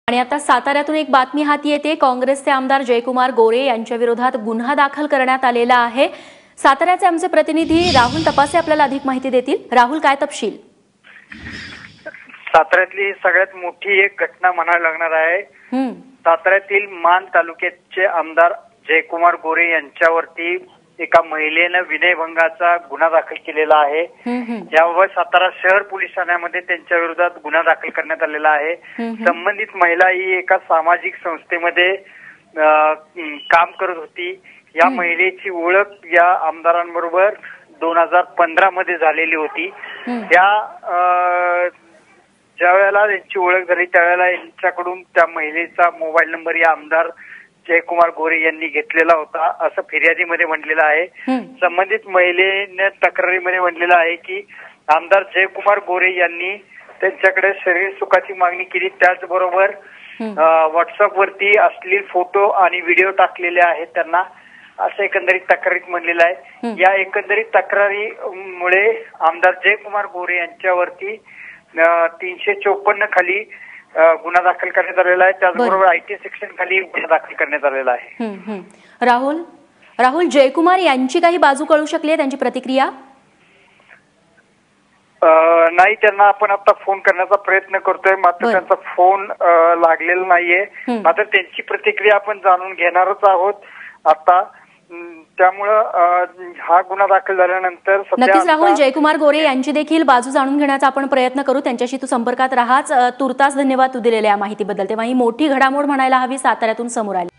आणि आता साताऱ्यातून एक बातमी हाती येते। काँग्रेसचे आमदार जयकुमार गोरे यांच्या विरोधात गुन्हा दाखल करण्यात आलेला आहे। साताऱ्याचे आमचे प्रतिनिधी राहुल तपासे आपल्याला अधिक माहिती देतील। राहुल, काय तपशील? साताऱ्यातली सगळ्यात मोठी एक घटना म्हणायला लागणार आहे। साताऱ्यातील मान तालुक्याचे आमदार जयकुमार गोरे यांच्यावरती एका महिलेने विनयभंगाचा गुन्हा दाखल केलेला आहे। याबाबत सातारा शहर पोलीस ठाण्यामध्ये त्यांच्या विरोधात गुन्हा दाखल करण्यात आलेला आहे। संबंधित महिला ही एका सामाजिक संस्थेमध्ये काम करत होती। या महिलेची ओळख या आमदारांबरोबर 2015 मध्ये झालेली होती। ज्या वेळेला यांची ओळख झाली त्यावेळेला यांच्याकडून त्या महिलेचा मोबाईल नंबर या आमदार जयकुमार गोरे यांनी घेतलेला होता, असं फिर्यादीमध्ये म्हटलेलं आहे। संबंधित महिलेने तक्रारीमध्ये म्हटलेलं आहे की आमदार जयकुमार गोरे यांनी त्यांच्याकडे शरीर सुखाची मागणी केली, त्याचबरोबर व्हॉट्सअप वरती अश्लील फोटो आणि व्हिडिओ टाकलेले आहेत त्यांना, असं एकंदरीत तक्रारीत म्हणलेलं आहे। या एकंदरीत तक्रारीमुळे आमदार जयकुमार गोरे यांच्यावरती 354 खाली गुन्हा दाखल करण्यात आलेला आहे। त्याचबरोबर IT सेक्शन खाली गुन्हा दाखल करण्यात आलेला आहे। राहुल, जयकुमार यांची काही बाजू कळू शकली आहे, त्यांची प्रतिक्रिया? नाही, त्यांना आपण आता फोन करण्याचा प्रयत्न करतोय, मात्र त्यांचा फोन लागलेला नाहीये। मात्र त्यांची प्रतिक्रिया आपण जाणून घेणारच आहोत आता। त्यामुळं हा गुन्हा दाखल झाल्यानंतर नक्कीच राहुल, जयकुमार गोरे यांची देखील बाजू जाणून घेण्याचा आपण प्रयत्न करू। त्यांच्याशी तू संपर्कात राहाच। तुर्तास धन्यवाद तू दिलेल्या या माहितीबद्दल। तेव्हा ही मोठी घडामोड म्हणायला हवी साताऱ्यातून समोर आली।